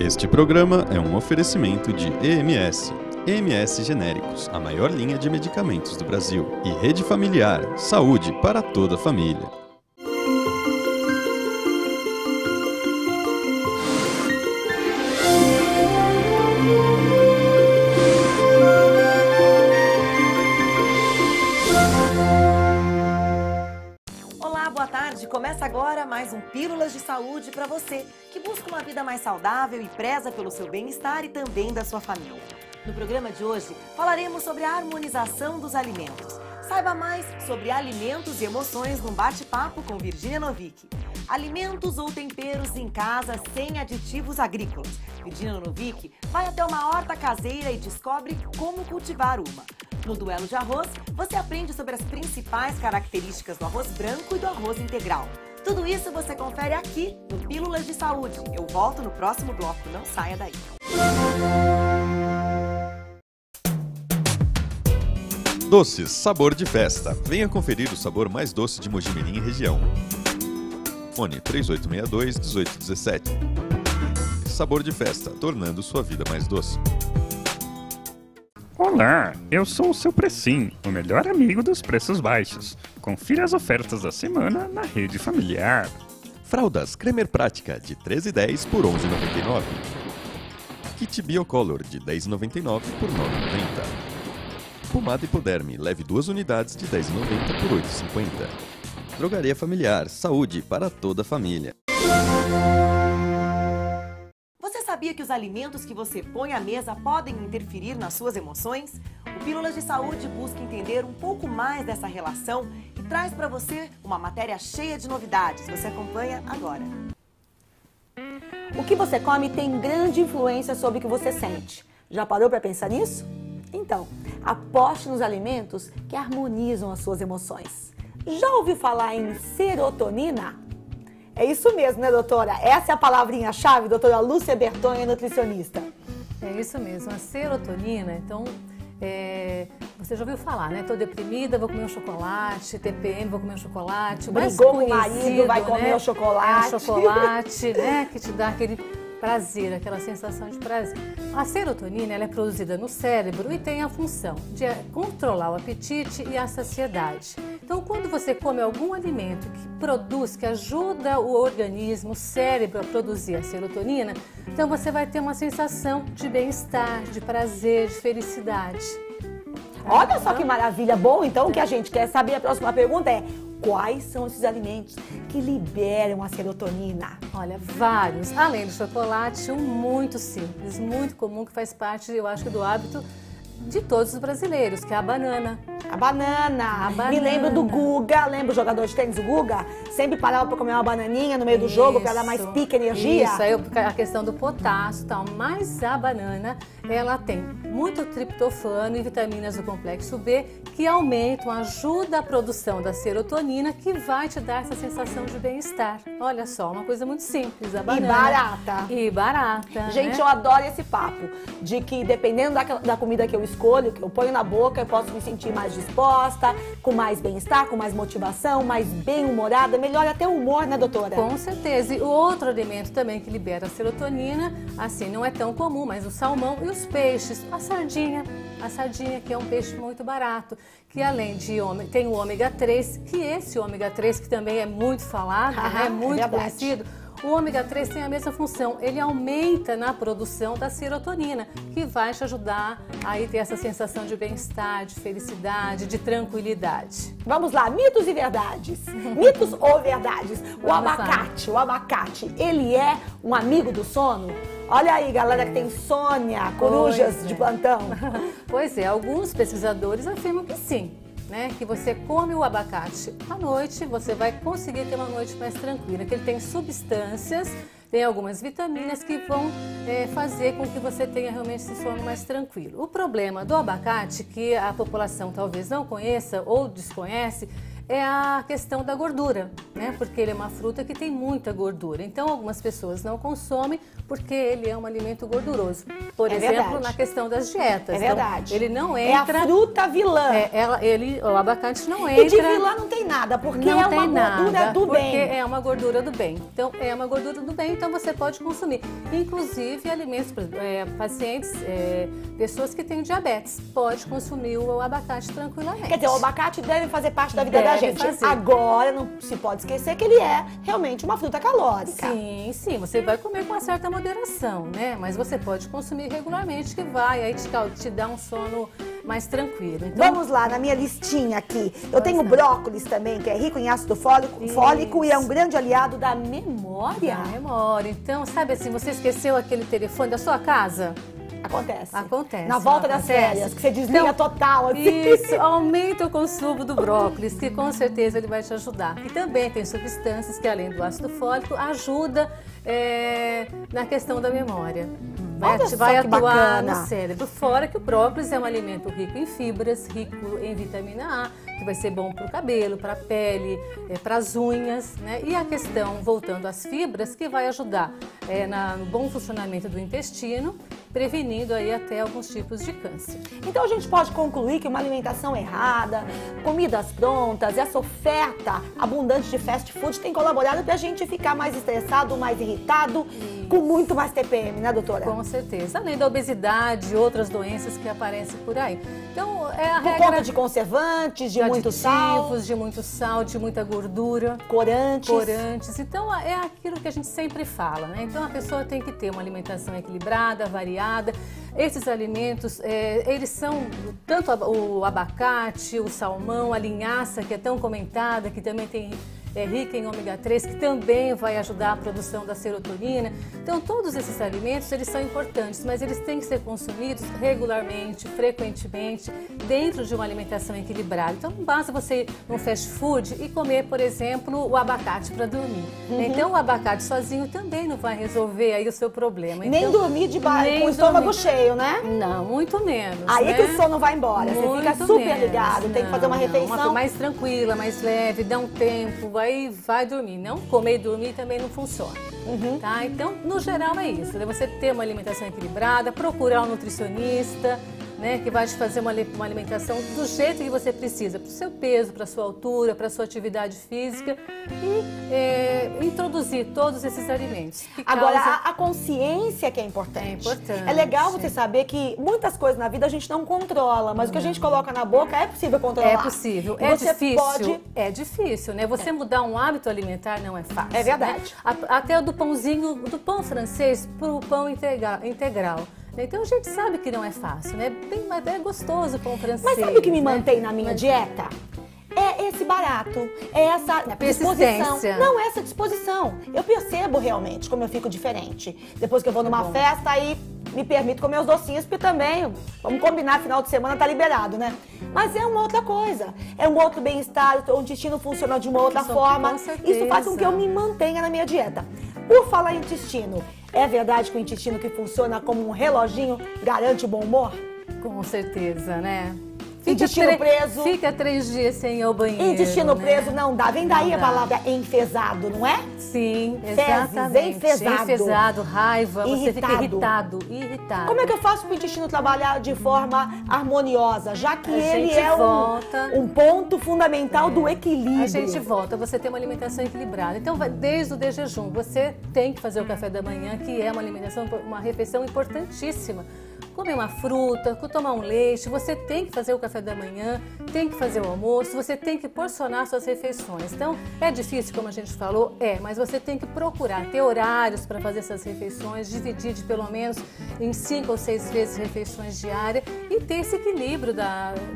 Este programa é um oferecimento de EMS. EMS Genéricos, a maior linha de medicamentos do Brasil. E Rede Familiar, saúde para toda a família. Boa tarde, começa agora mais um Pílulas de Saúde para você que busca uma vida mais saudável e preza pelo seu bem-estar e também da sua família. No programa de hoje falaremos sobre a harmonização dos alimentos. Saiba mais sobre alimentos e emoções num bate-papo com Virgínia Novick. Alimentos ou temperos em casa sem aditivos agrícolas. Virgínia Novick vai até uma horta caseira e descobre como cultivar uma. No Duelo de Arroz, você aprende sobre as principais características do arroz branco e do arroz integral. Tudo isso você confere aqui no Pílulas de Saúde. Eu volto no próximo bloco, não saia daí. Doces, sabor de festa. Venha conferir o sabor mais doce de Mojimirim e região. Fone 3862-1817. Sabor de festa, tornando sua vida mais doce. Olá, eu sou o seu Precim, o melhor amigo dos preços baixos. Confira as ofertas da semana na Rede Familiar. Fraldas Cremer Prática de R$ 13,10 por R$ 11,99. Kit Biocolor de R$ 10,99 por R$ 9,90. Pomada Hipoderme, leve 2 unidades de R$ 10,90 por R$ 8,50. Drogaria Familiar, saúde para toda a família. Você sabia que os alimentos que você põe à mesa podem interferir nas suas emoções? O Pílulas de Saúde busca entender um pouco mais dessa relação e traz para você uma matéria cheia de novidades. Você acompanha agora. O que você come tem grande influência sobre o que você sente. Já parou para pensar nisso? Então, aposte nos alimentos que harmonizam as suas emoções. Já ouviu falar em serotonina? É isso mesmo, né, doutora? Essa é a palavrinha-chave, doutora Lúcia Bertonha, nutricionista. É isso mesmo, a serotonina, então, você já ouviu falar, né? Tô deprimida, vou comer um chocolate, TPM, vou comer um chocolate. Brigou com o marido, vai comer o chocolate. É o chocolate, né, que te dá aquele prazer, aquela sensação de prazer. A serotonina, ela é produzida no cérebro e tem a função de controlar o apetite e a saciedade. Então, quando você come algum alimento que ajuda o organismo, o cérebro a produzir a serotonina, então você vai ter uma sensação de bem-estar, de prazer, de felicidade. Olha só que maravilha. Bom, então o que a gente quer saber, a próxima pergunta é: quais são esses alimentos que liberam a serotonina? Olha, vários. Além do chocolate, um muito simples, muito comum, que faz parte, eu acho, do hábito de todos os brasileiros, que é a banana. A banana. Me lembro do Guga, lembra o jogador de tênis, o Guga? Sempre parava para comer uma bananinha no meio do jogo para dar mais pique, energia. Isso, aí a questão do potássio e tal. Mas a banana, ela tem muito triptofano e vitaminas do complexo B que aumentam, ajudam a produção da serotonina, que vai te dar essa sensação de bem-estar. Olha só, uma coisa muito simples, a banana. E barata. E barata, Gente, né? eu adoro esse papo de que dependendo da comida que eu escolho, que eu ponho na boca, eu posso me sentir mais disposta, com mais bem-estar, com mais motivação, mais bem-humorada, melhora até o humor, né, doutora? Com certeza. E o outro alimento também que libera a serotonina, assim, não é tão comum, mas o salmão e os peixes. A sardinha, que é um peixe muito barato, que além de tem o ômega 3, que esse ômega 3 que também é muito falado, né, muito conhecido. O ômega 3 tem a mesma função, ele aumenta na produção da serotonina, que vai te ajudar a ter essa sensação de bem-estar, de felicidade, de tranquilidade. Vamos lá, mitos e verdades. Mitos ou verdades? O abacate, ele é um amigo do sono? Olha aí, galera que tem insônia, corujas de plantão. Pois é, alguns pesquisadores afirmam que sim. Né, que você come o abacate à noite, você vai conseguir ter uma noite mais tranquila, que ele tem substâncias, tem algumas vitaminas que vão fazer com que você tenha realmente esse sono mais tranquilo. O problema do abacate, que a população talvez não conheça ou desconhece, é a questão da gordura, né? Porque ele é uma fruta que tem muita gordura. Então, algumas pessoas não consomem porque ele é um alimento gorduroso. Por exemplo, verdade. na questão das dietas. É verdade. Então, ele não É a entra... fruta vilã. O abacate não entra... E de vilã não tem nada, porque não é tem uma gordura nada, do porque bem. é uma gordura do bem. Então, é uma gordura do bem, então você pode consumir. Inclusive, alimentos, pacientes, pessoas que têm diabetes, pode consumir o abacate tranquilamente. Quer dizer, o abacate deve fazer parte da vida Deve da gente. fazer. Agora, não se pode esquecer que ele é realmente uma fruta calórica. Sim, sim, você vai comer com uma certa moderação, né? Mas você pode consumir regularmente, que vai aí te dar um sono mais tranquilo. Então, Vamos lá, na minha listinha aqui. Eu tenho brócolis também, que é rico em ácido fólico e é um grande aliado da memória. a memória. Então, sabe assim, você esqueceu aquele telefone da sua casa? Acontece. Acontece. Na volta das acontece. férias, que você desliga total. Assim. Isso, aumenta o consumo do brócolis, que com certeza ele vai te ajudar. E também tem substâncias que, além do ácido fólico, ajuda na questão da memória. Olha só Vai que atuar bacana. no cérebro. Fora que o brócolis é um alimento rico em fibras, rico em vitamina A, que vai ser bom para o cabelo, para a pele, para as unhas, né? E a questão, voltando às fibras, que vai ajudar no bom funcionamento do intestino, prevenindo aí até alguns tipos de câncer. Então a gente pode concluir que uma alimentação errada, comidas prontas, essa oferta abundante de fast food tem colaborado para a gente ficar mais estressado, mais irritado, com muito mais TPM, né, doutora? Com certeza. Além da obesidade e outras doenças que aparecem por aí. Então, é a Por regra conta de conservantes, de muito sal, aditivos, de muito sal, de muita gordura. corantes. Então, é aquilo que a gente sempre fala, né? Então, a pessoa tem que ter uma alimentação equilibrada, variada. Esses alimentos, eles são tanto o abacate, o salmão, a linhaça, que é tão comentada, que também tem... rica em ômega 3, que também vai ajudar a produção da serotonina. Então, todos esses alimentos, eles são importantes, mas eles têm que ser consumidos regularmente, frequentemente, dentro de uma alimentação equilibrada. Então, não basta você ir num fast food e comer, por exemplo, o abacate para dormir. Então, o abacate sozinho também não vai resolver aí o seu problema. Nem Então, dormir nem com o estômago dormir. cheio, né? Não, muito menos. Aí né? é que o sono vai embora, você fica Muito super menos. ligado, tem que fazer uma Não, refeição. mais tranquila, mais leve, dá um tempo, aí vai dormir. Não comer e dormir também não funciona. Tá? Então, no geral é isso, né? Você ter uma alimentação equilibrada, procurar um nutricionista, né, que vai te fazer uma alimentação do jeito que você precisa, para o seu peso, para a sua altura, para a sua atividade física e introduzir todos esses alimentos. Agora, a consciência que é importante. É importante. É legal você saber que muitas coisas na vida a gente não controla, mas o que a gente coloca na boca é possível controlar. É possível. E É você difícil. pode... É difícil, né? Você mudar um hábito alimentar não é fácil. É verdade. Né? Até do do pão francês para o pão integral. Então a gente sabe que não é fácil, né? Mas é gostoso o pão francês. Mas sabe o que me né? mantém na minha dieta? É esse barato, é essa disposição. persistência. Não, é essa disposição. Eu percebo realmente como eu fico diferente. Depois que eu vou numa festa, aí me permito comer os docinhos, porque também, vamos combinar, final de semana tá liberado, né? Mas é uma outra coisa. É um outro bem-estar, o intestino funciona de uma outra forma. Com certeza. Isso faz com que eu me mantenha na minha dieta. Por falar em intestino, é verdade que o intestino que funciona como um reloginho garante o bom humor? Com certeza, né? Intestino preso. Fica 3 dias sem ir ao banheiro. Intestino né? preso não dá. Vem daí Não a dá. palavra enfesado, não é? Sim, Fezes, exatamente. enfesado. Enfesado, raiva, você fica Irritado. irritado. Como é que eu faço para o intestino trabalhar de forma harmoniosa, já que ele gente é volta. um ponto fundamental do equilíbrio? A gente volta, você tem uma alimentação equilibrada. Então, desde o de jejum, você tem que fazer o café da manhã, que é uma refeição importantíssima. Comer uma fruta, tomar um leite, você tem que fazer o café da manhã, tem que fazer o almoço, você tem que porcionar suas refeições. Então, é difícil, como a gente falou, mas você tem que procurar ter horários para fazer essas refeições, dividir de pelo menos em 5 ou 6 vezes refeições diárias e ter esse equilíbrio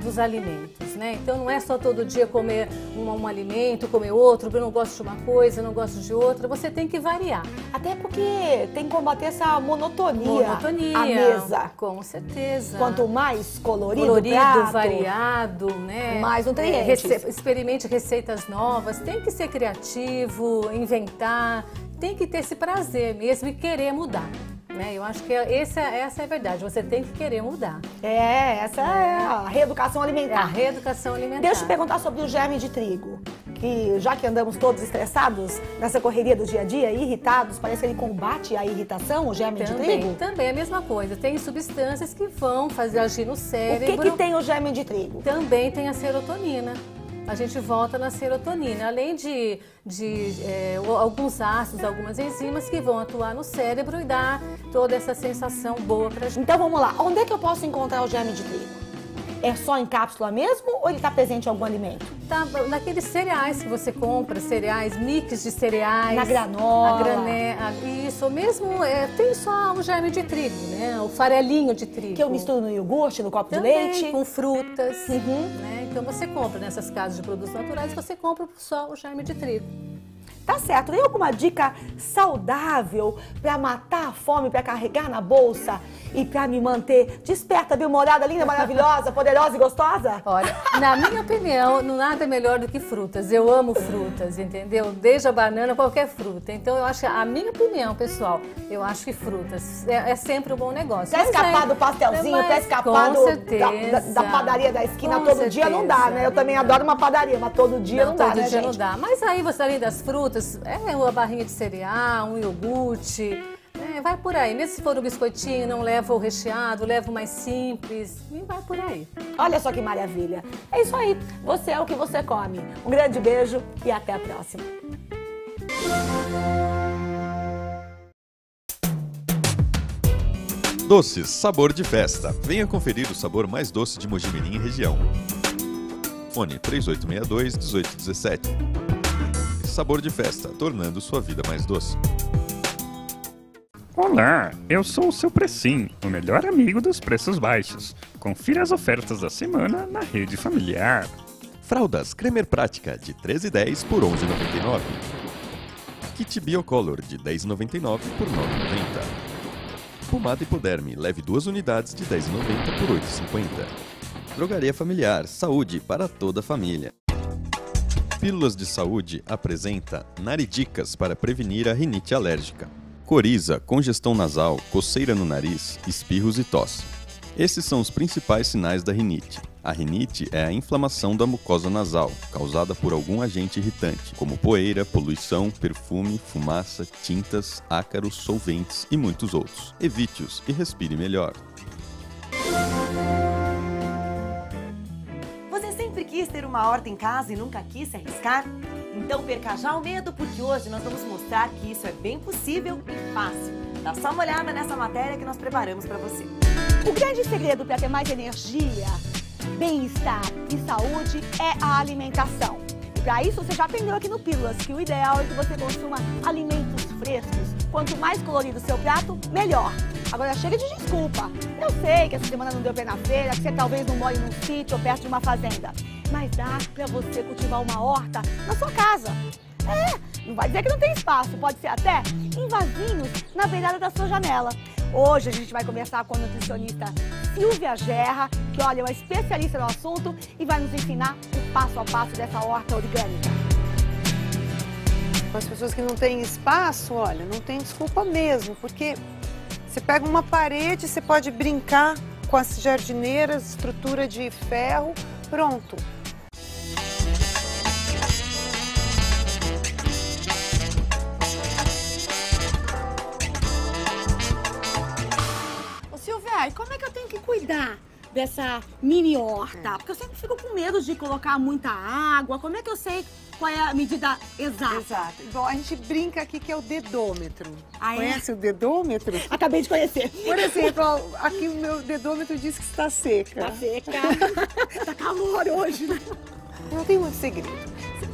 dos alimentos, né? Então, não é só todo dia comer um alimento, comer outro, eu não gosto de uma coisa, eu não gosto de outra, você tem que variar. Até porque tem que combater essa monotonia à mesa. Com certeza. Quanto mais colorido, colorido, variado, né? Mais nutrientes. Experimente receitas novas, tem que ser criativo, inventar, tem que ter esse prazer mesmo e querer mudar. Né? Eu acho que essa é a verdade, você tem que querer mudar. Essa é a reeducação É a alimentar. reeducação alimentar. Deixa eu perguntar sobre o germe de trigo, que já que andamos todos estressados nessa correria do dia a dia, irritados, parece que ele combate a irritação, o germe de trigo? Também é a mesma coisa, tem substâncias que vão fazer agir no O cérebro. que tem o germe de trigo? Também tem a serotonina. A gente volta na serotonina, além de alguns ácidos, algumas enzimas que vão atuar no cérebro e dar toda essa sensação boa pra gente. Então vamos lá, onde é que eu posso encontrar o germe de trigo? É só em cápsula mesmo ou ele está presente em algum alimento? Tá naqueles cereais que você compra, cereais, mix de cereais. Na granola. Isso, mesmo tem só o germe de trigo, né? O farelinho de trigo. Que eu misturo no iogurte, no copo Também, de leite? com frutas, né? Então você compra nessas casas de produtos naturais, você compra só o germe de trigo. Tá certo. Tem alguma dica saudável para matar a fome, para carregar na bolsa e para me manter desperta, bem-humorada, linda, maravilhosa, poderosa e gostosa? Olha, na minha opinião, nada é melhor do que frutas. Eu amo frutas, entendeu? Desde a banana, qualquer fruta. Então, eu acho, a minha opinião, pessoal, eu acho que frutas é sempre um bom negócio. Quer escapar do pastelzinho, quer escapar da padaria da esquina todo dia, não dá, né? Eu também adoro uma padaria, mas todo dia não dá, todo né, dia gente? não dá. Mas aí, você além das frutas, uma barrinha de cereal, um iogurte, vai por aí. Mesmo se for um biscoitinho, não leva o recheado, leva o mais simples, e vai por aí. Olha só que maravilha. É isso aí, você é o que você come. Um grande beijo e até a próxima. Doces Sabor de Festa. Venha conferir o sabor mais doce de Mojimirim e região. Fone 3862-1817. Sabor de Festa, tornando sua vida mais doce. Olá, eu sou o seu Precim, o melhor amigo dos preços baixos. Confira as ofertas da semana na rede familiar. Fraldas Cremer Prática de 13,10 por 11,99. Kit Biocolor de 10,99 por 9,90. Pomada Hipoderme, leve 2 unidades de 10,90 por 8,50. Drogaria Familiar, saúde para toda a família. Pílulas de Saúde apresenta Naridicas para prevenir a rinite alérgica. Coriza, congestão nasal, coceira no nariz, espirros e tosse. Esses são os principais sinais da rinite. A rinite é a inflamação da mucosa nasal, causada por algum agente irritante, como poeira, poluição, perfume, fumaça, tintas, ácaros, solventes e muitos outros. Evite-os e respire melhor. Você sempre quis ter uma horta em casa e nunca quis se arriscar? Então perca já o medo, porque hoje nós vamos mostrar que isso é bem possível e fácil. Dá só uma olhada nessa matéria que nós preparamos para você. O grande segredo para ter mais energia, bem-estar e saúde é a alimentação. E para isso você já aprendeu aqui no Pílulas que o ideal é que você consuma alimentos frescos. Quanto mais colorido o seu prato, melhor. Agora chega de desculpa. Eu sei que essa semana não deu pé na feira, que você talvez não more num sítio ou perto de uma fazenda. Mas dá para você cultivar uma horta na sua casa. Não vai dizer que não tem espaço, pode ser até em vasinhos na beirada da sua janela. Hoje a gente vai conversar com a nutricionista Silvia Gerra, que olha, é uma especialista no assunto e vai nos ensinar o passo a passo dessa horta orgânica. As pessoas que não têm espaço, olha, não tem desculpa mesmo, porque você pega uma parede, você pode brincar com as jardineiras, estrutura de ferro, pronto. Ô Silvia, e como é que eu tenho que cuidar dessa mini horta? Porque eu sempre fico com medo de colocar muita água. Como é que eu sei qual é a medida exata? Exato. Bom, a gente brinca aqui que é o dedômetro. Ah, é? Conhece o dedômetro? Acabei de conhecer. Por exemplo, aqui o meu dedômetro diz que está seca. Tá seca. Tá calor hoje, né? Não tem muito segredo.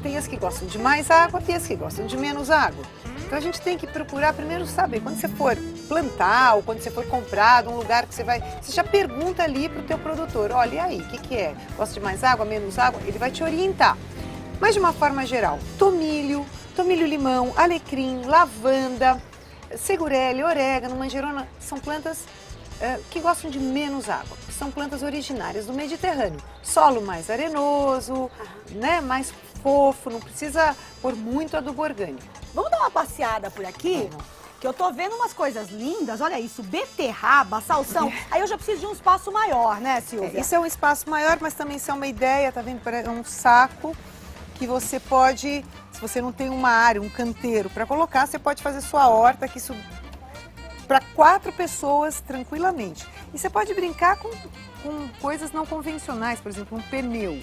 Tem as que gostam de mais água, tem as que gostam de menos água. Então a gente tem que procurar primeiro saber, quando você for plantar ou quando você for comprar um lugar que você vai, você já pergunta ali para o teu produtor, olha, e aí, o que é? Gosta de mais água, menos água? Ele vai te orientar. Mas de uma forma geral, tomilho limão, alecrim, lavanda, segurelli, orégano, manjerona, são plantas que gostam de menos água. São plantas originárias do Mediterrâneo. Solo mais arenoso, né, mais fofo, não precisa pôr muito adubo orgânico. Vamos dar uma passeada por aqui? Que eu tô vendo umas coisas lindas, olha isso, beterraba, salsão. Aí eu já preciso de um espaço maior, né, Silvia? Isso é um espaço maior, mas também isso é uma ideia, tá vendo? É um saco que você pode, se você não tem uma área, um canteiro para colocar, você pode fazer sua horta, que isso para 4 pessoas tranquilamente. E você pode brincar com coisas não convencionais, por exemplo, um pneu.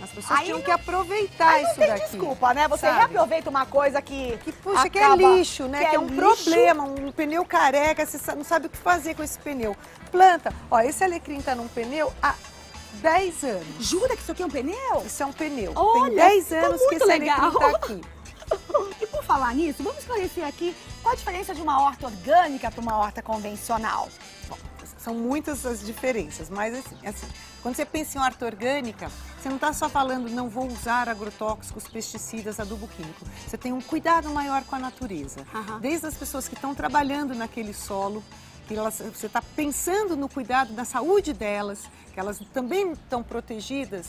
As pessoas tinham que aproveitar isso daqui. Desculpa, né? Você sabe? reaproveita uma coisa que Puxa, que é acaba- lixo, né? Que é um lixo. problema, um pneu careca, você não sabe o que fazer com esse pneu. Planta. Ó, esse alecrim tá num pneu há 10 anos. Jura que isso aqui é um pneu? Isso é um pneu. Olha, tem 10 ficou anos que muito esse legal. alecrim tá aqui. E por falar nisso, vamos esclarecer aqui qual a diferença de uma horta orgânica para uma horta convencional. Bom, são muitas as diferenças, mas assim, quando você pensa em horta orgânica, você não está só falando não vou usar agrotóxicos, pesticidas, adubo químico. Você tem um cuidado maior com a natureza. Desde as pessoas que estão trabalhando naquele solo, que você está pensando no cuidado da saúde delas, que elas também estão protegidas.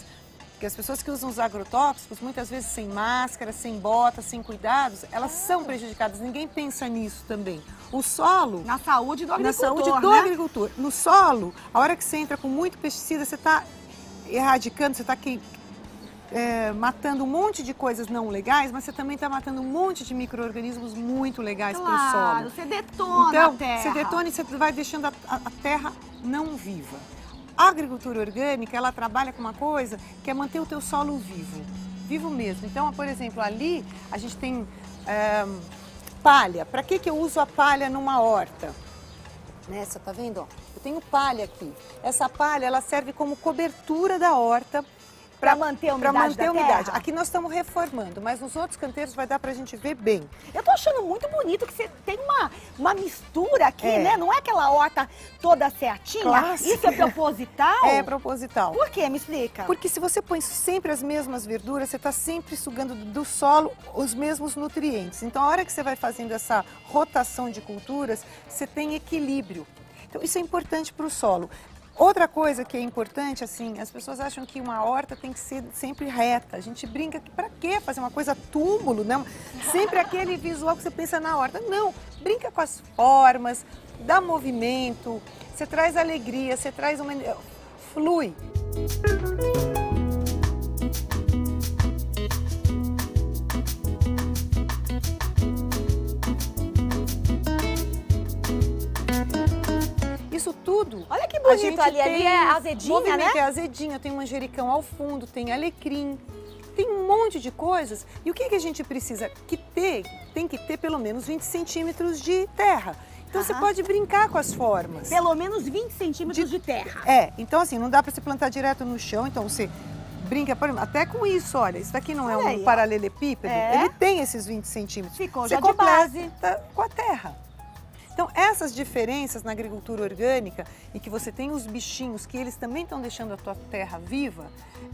Porque as pessoas que usam os agrotóxicos, muitas vezes sem máscara, sem bota, sem cuidados, elas são prejudicadas. Ninguém pensa nisso também. O solo... Na saúde do Na agricultor, saúde do né? agricultor. No solo, a hora que você entra com muito pesticida, você está erradicando, você está matando um monte de coisas não legais, mas você também está matando um monte de micro-organismos muito legais para o solo. Claro, você detona Então, a terra. você detona e você vai deixando a terra não viva. A agricultura orgânica, ela trabalha com uma coisa que é manter o teu solo vivo. Vivo mesmo. Então, por exemplo, ali a gente tem palha. Para que eu uso a palha numa horta? Você tá vendo? Ó, eu tenho palha aqui. Essa palha, ela serve como cobertura da horta. Pra manter a umidade Pra manter da a umidade. terra. Aqui nós estamos reformando, mas nos outros canteiros vai dar pra gente ver bem. Eu tô achando muito bonito que você tem uma mistura aqui, É. né? Não é aquela horta toda certinha. Clássica. Isso é proposital? É proposital. Por quê? Me explica. Porque se você põe sempre as mesmas verduras, você está sempre sugando do solo os mesmos nutrientes. Então, a hora que você vai fazendo essa rotação de culturas, você tem equilíbrio. Então, isso é importante para o solo. Outra coisa que é importante, assim, as pessoas acham que uma horta tem que ser sempre reta. A gente brinca que para quê fazer uma coisa túmulo, não? Sempre aquele visual que você pensa na horta. Não, brinca com as formas, dá movimento, você traz alegria, você traz uma... flui. Isso tudo. Olha que a bonito gente ali. Ali tem é azedinha, movimento, né? É azedinha, tem manjericão ao fundo, tem alecrim, tem um monte de coisas. E o que a gente precisa? Tem que ter pelo menos 20 centímetros de terra. Então você pode brincar com as formas. Pelo menos 20 centímetros de terra. Então assim, não dá para se plantar direto no chão, então você brinca, por exemplo, até com isso, olha, isso daqui não é Olha um aí, ó. paralelepípedo, É. ele tem esses 20 centímetros. Ficou Você já de base. completa com a terra. Então, essas diferenças na agricultura orgânica e que você tem os bichinhos, que eles também estão deixando a tua terra viva,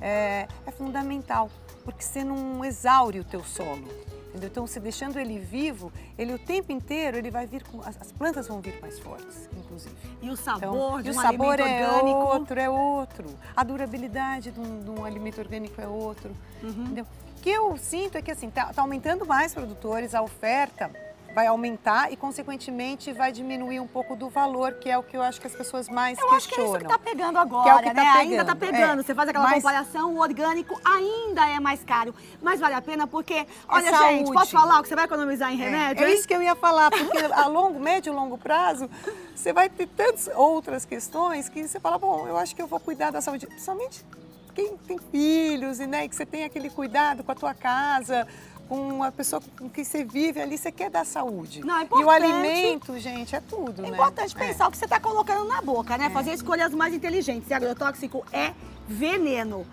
é fundamental, porque você não exaure o teu solo. Entendeu? Então, você deixando ele vivo, ele o tempo inteiro, ele vai vir com... As plantas vão vir mais fortes, inclusive. E o sabor Então, de e um o sabor alimento orgânico. é outro. A durabilidade de um alimento orgânico é outro. Entendeu? O que eu sinto é que assim, tá aumentando mais produtores, a oferta vai aumentar e, consequentemente, vai diminuir um pouco do valor, que é o que eu acho que as pessoas mais Eu acho que é isso questionam. que tá pegando agora, Que é o que tá né? Ainda pegando, tá pegando. é. Você faz aquela Mas- comparação, o orgânico ainda é mais caro. Mas vale a pena porque, olha, saúde. gente, posso falar o que você vai economizar em remédio? É hein? isso que eu ia falar, porque a médio e longo prazo, você vai ter tantas outras questões que você fala, bom, eu acho que eu vou cuidar da saúde. Principalmente quem tem filhos, né, e que você tem aquele cuidado com a tua casa, com a pessoa com quem você vive ali, você quer dar saúde. Não, é E o importante. alimento, gente, é tudo, É né? importante pensar o que você está colocando na boca, né? Fazer escolhas mais inteligentes. E agrotóxico é veneno.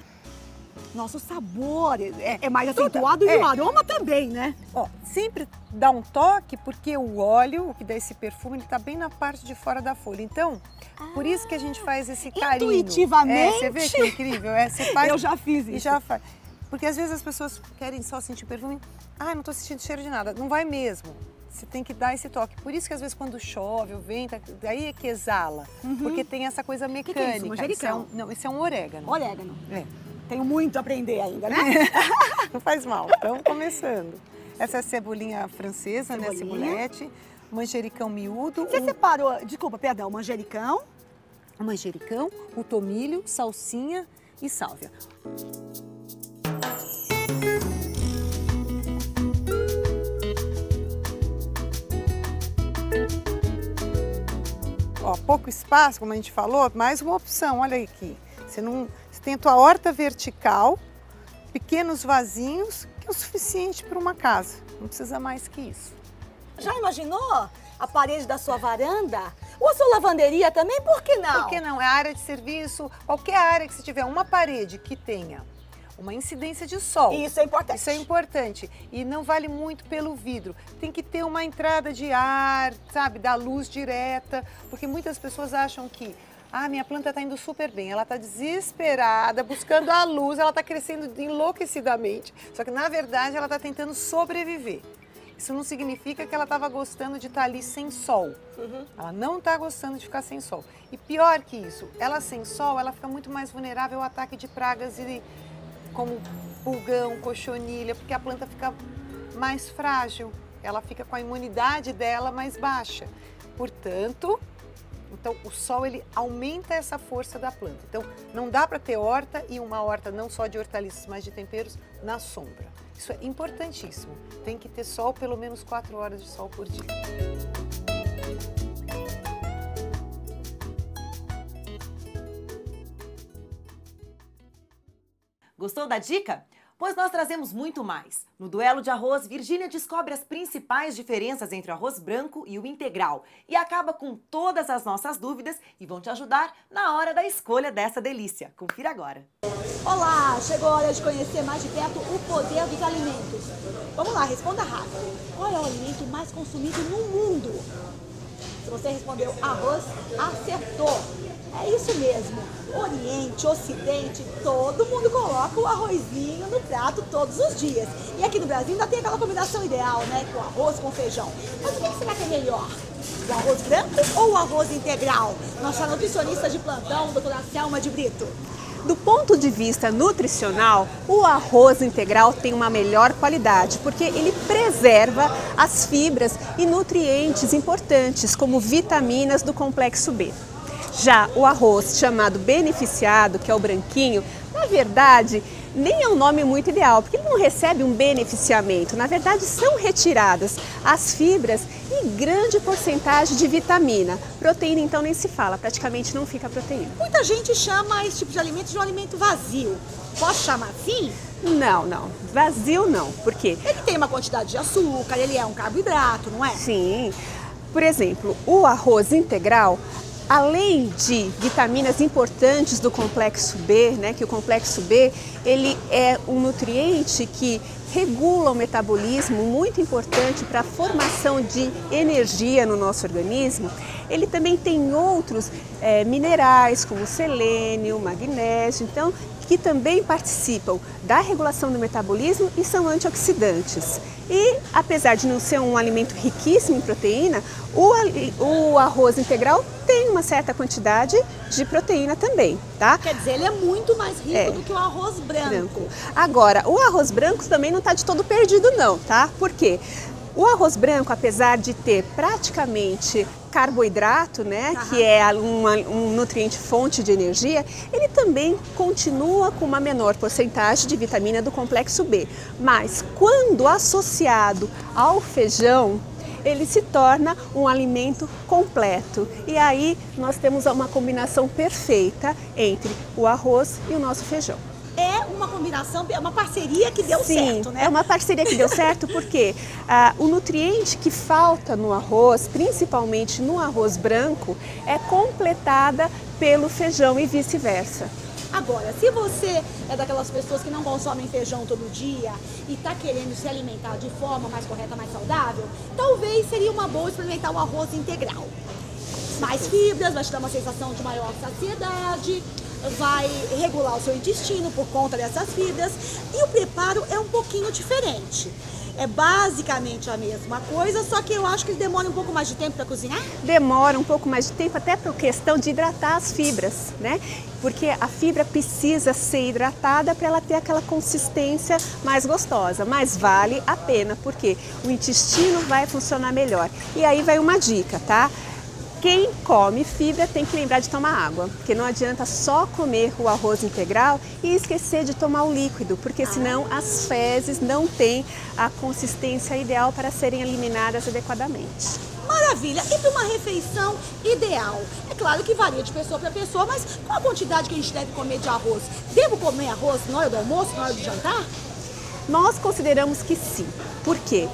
Nosso sabor é mais acentuado e o aroma também, né? Ó, sempre dá um toque, porque o óleo, o que dá esse perfume, ele tá bem na parte de fora da folha. Então, por isso que a gente faz esse carinho. Intuitivamente. Você vê que é incrível? Você faz, Eu já fiz e isso. já faz. Porque às vezes as pessoas querem só sentir perfume. Não tô sentindo cheiro de nada. Não vai mesmo. Você tem que dar esse toque. Por isso que às vezes quando chove ou venta, daí é que exala. Porque tem essa coisa mecânica. que é isso? Manjericão? Isso é um orégano. Orégano. É. Tenho muito a aprender ainda, né? Não faz mal, estamos começando. Essa é a cebolinha francesa, né? Cebolinha. Cebolete. manjericão miúdo. Você separou, desculpa, perdão, manjericão. O manjericão, o tomilho, salsinha e sálvia. Ó, pouco espaço, como a gente falou, mais uma opção, olha aqui. Você tem a tua horta vertical, pequenos vasinhos, que é o suficiente para uma casa. Não precisa mais que isso. Já imaginou a parede da sua varanda? Ou a sua lavanderia também? Por que não? Por que não? É área de serviço, qualquer área que você tiver uma parede que tenha uma incidência de sol. Isso é importante. Isso é importante. E não vale muito pelo vidro. Tem que ter uma entrada de ar, sabe, da luz direta, porque muitas pessoas acham que minha planta está indo super bem, ela está desesperada, buscando a luz, ela está crescendo enlouquecidamente. Só que, na verdade, ela está tentando sobreviver. Isso não significa que ela estava gostando de estar ali sem sol. Ela não está gostando de ficar sem sol. E pior que isso, ela sem sol, ela fica muito mais vulnerável ao ataque de pragas como pulgão, cochonilha, porque a planta fica mais frágil. Ela fica com a imunidade dela mais baixa. Portanto, então o sol ele aumenta essa força da planta. Então não dá para ter horta e uma horta não só de hortaliças, mas de temperos na sombra. Isso é importantíssimo. Tem que ter sol, pelo menos 4 horas de sol por dia. Gostou da dica? Pois nós trazemos muito mais. No Duelo de Arroz, Virgínia descobre as principais diferenças entre o arroz branco e o integral e acaba com todas as nossas dúvidas e vão te ajudar na hora da escolha dessa delícia. Confira agora. Olá, chegou a hora de conhecer mais de perto o poder dos alimentos. Vamos lá, responda rápido. Qual é o alimento mais consumido no mundo? Se você respondeu arroz, acertou. É isso mesmo. Oriente, Ocidente, todo mundo coloca o arrozinho no prato todos os dias. E aqui no Brasil ainda tem aquela combinação ideal, né? Com arroz com feijão. Mas o que será que é melhor? O arroz branco ou o arroz integral? Nossa nutricionista de plantão, doutora Selma de Brito. Do ponto de vista nutricional, o arroz integral tem uma melhor qualidade, porque ele preserva as fibras e nutrientes importantes, como vitaminas do complexo B. Já o arroz chamado beneficiado, que é o branquinho, na verdade, nem é um nome muito ideal, porque ele não recebe um beneficiamento. Na verdade, são retiradas as fibras e grande porcentagem de vitamina. Proteína, então, nem se fala, praticamente não fica proteína. Muita gente chama esse tipo de alimento de um alimento vazio. Posso chamar assim? Não, vazio não. Por quê? Ele tem uma quantidade de açúcar, ele é um carboidrato, não é? Sim. Por exemplo, o arroz integral, além de vitaminas importantes do complexo B, né, que o complexo B ele é um nutriente que regula o metabolismo, muito importante para a formação de energia no nosso organismo, ele também tem outros minerais como selênio, magnésio, então, que também participam da regulação do metabolismo e são antioxidantes. E, apesar de não ser um alimento riquíssimo em proteína, o arroz integral tem uma certa quantidade de proteína também, tá? Quer dizer, ele é muito mais rico do que o arroz branco. Agora, o arroz branco também não está de todo perdido não, tá? Por quê? O arroz branco, apesar de ter praticamente carboidrato, né, que é um nutriente fonte de energia, ele também continua com uma menor porcentagem de vitamina do complexo B. Mas quando associado ao feijão, ele se torna um alimento completo. E aí nós temos uma combinação perfeita entre o arroz e o nosso feijão. É uma combinação, é uma parceria que deu certo, né? É uma parceria que deu certo porque o nutriente que falta no arroz, principalmente no arroz branco, é completada pelo feijão e vice-versa. Agora, se você é daquelas pessoas que não consomem feijão todo dia e está querendo se alimentar de forma mais correta, mais saudável, talvez seria uma boa experimentar o arroz integral. Mais fibras, vai te dar uma sensação de maior saciedade, vai regular o seu intestino por conta dessas fibras e o preparo é um pouquinho diferente. é basicamente a mesma coisa, só que eu acho que ele demora um pouco mais de tempo para cozinhar? Demora um pouco mais de tempo, até por questão de hidratar as fibras, né? Porque a fibra precisa ser hidratada para ela ter aquela consistência mais gostosa, mas vale a pena, porque o intestino vai funcionar melhor. E aí vai uma dica, tá? Quem come fibra tem que lembrar de tomar água, porque não adianta só comer o arroz integral e esquecer de tomar o líquido, porque senão as fezes não têm a consistência ideal para serem eliminadas adequadamente. Maravilha! E para uma refeição ideal? É claro que varia de pessoa para pessoa, mas qual a quantidade que a gente deve comer de arroz? Devo comer arroz na hora do almoço, na hora do jantar? Nós consideramos que sim. Por quê?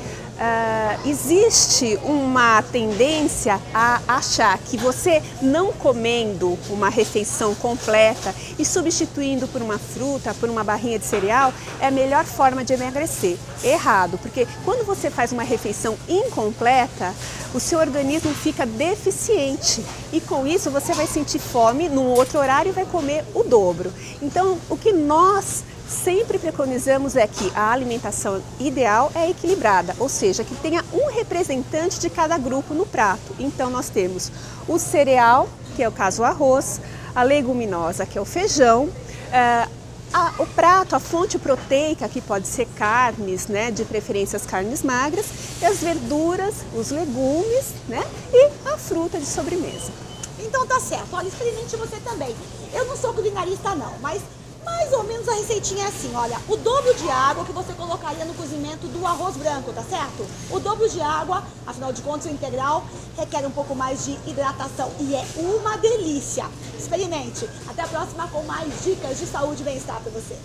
Existe uma tendência a achar que você não comendo uma refeição completa e substituindo por uma fruta, por uma barrinha de cereal, é a melhor forma de emagrecer. Errado, porque quando você faz uma refeição incompleta, o seu organismo fica deficiente e com isso você vai sentir fome num outro horário e vai comer o dobro. Então, o que nós sempre preconizamos é que a alimentação ideal é equilibrada, ou seja, que tenha um representante de cada grupo no prato. Então nós temos o cereal, que é o caso o arroz, a leguminosa, que é o feijão, o prato, a fonte proteica, que pode ser carnes, né, de preferência as carnes magras, e as verduras, os legumes, né, e a fruta de sobremesa. Então tá certo, olha, experimente você também. Eu não sou culinarista não, mas mais ou menos a receitinha é assim, olha, o dobro de água que você colocaria no cozimento do arroz branco, tá certo? O dobro de água, afinal de contas o integral requer um pouco mais de hidratação e é uma delícia. Experimente. Até a próxima com mais dicas de saúde e bem-estar para você.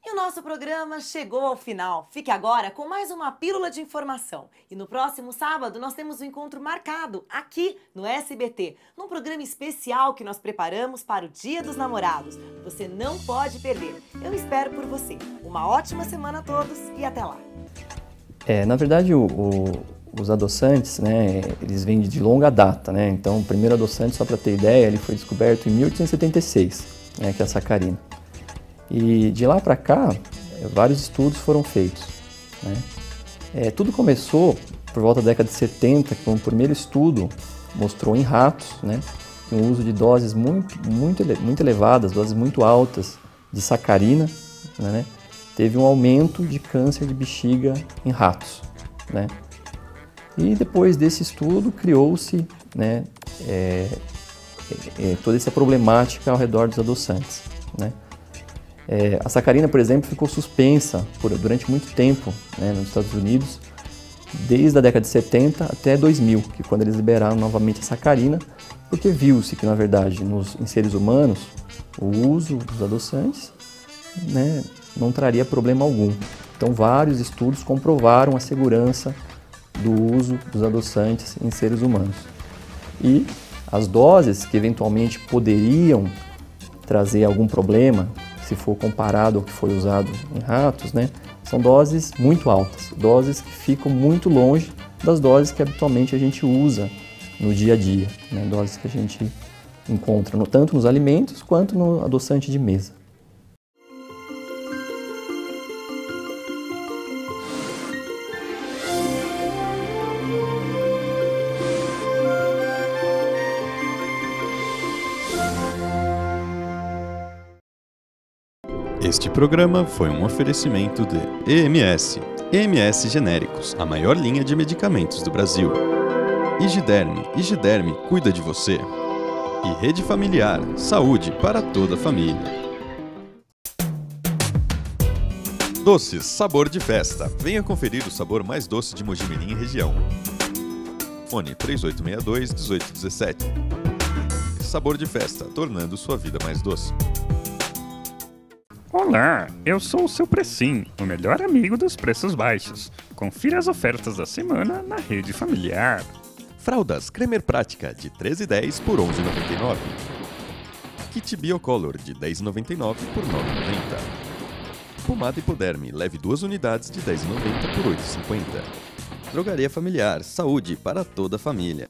E o nosso programa chegou ao final. Fique agora com mais uma pílula de informação. E no próximo sábado nós temos um encontro marcado aqui no SBT, num programa especial que nós preparamos para o Dia dos Namorados. Você não pode perder. Eu espero por você. Uma ótima semana a todos e até lá. Na verdade, os adoçantes, né, eles vêm de longa data, né? Então, o primeiro adoçante, só para ter ideia, ele foi descoberto em 1876, né, que é a sacarina. E de lá para cá, vários estudos foram feitos, né? Tudo começou por volta da década de 70, quando o primeiro estudo mostrou em ratos, né, que o uso de doses muito elevadas, doses muito altas de sacarina, né, teve um aumento de câncer de bexiga em ratos, né? E depois desse estudo criou-se, né, toda essa problemática ao redor dos adoçantes, né? A sacarina, por exemplo, ficou suspensa durante muito tempo, né, nos Estados Unidos, desde a década de 70 até 2000, que quando eles liberaram novamente a sacarina, porque viu-se que, na verdade, em seres humanos, o uso dos adoçantes, né, não traria problema algum. Então, vários estudos comprovaram a segurança do uso dos adoçantes em seres humanos. E as doses que eventualmente poderiam trazer algum problema, se for comparado ao que foi usado em ratos, né, são doses muito altas, doses que ficam muito longe das doses que habitualmente a gente usa no dia a dia, né, doses que a gente encontra tanto nos alimentos quanto no adoçante de mesa. Este programa foi um oferecimento de EMS Genéricos, a maior linha de medicamentos do Brasil. Igiderme cuida de você. E Rede Familiar, saúde para toda a família. Doces Sabor de Festa. Venha conferir o sabor mais doce de Mojimirim e região. Fone 3862-1817. Sabor de Festa, tornando sua vida mais doce. Olá, eu sou o seu Precim, o melhor amigo dos preços baixos. Confira as ofertas da semana na Rede Familiar. Fraldas Cremer Prática de 13,10 por 11,99. Kit Biocolor de 10,99 por 9,90. Pomada Hipoderme, leve 2 unidades de 10,90 por 8,50. Drogaria Familiar, saúde para toda a família.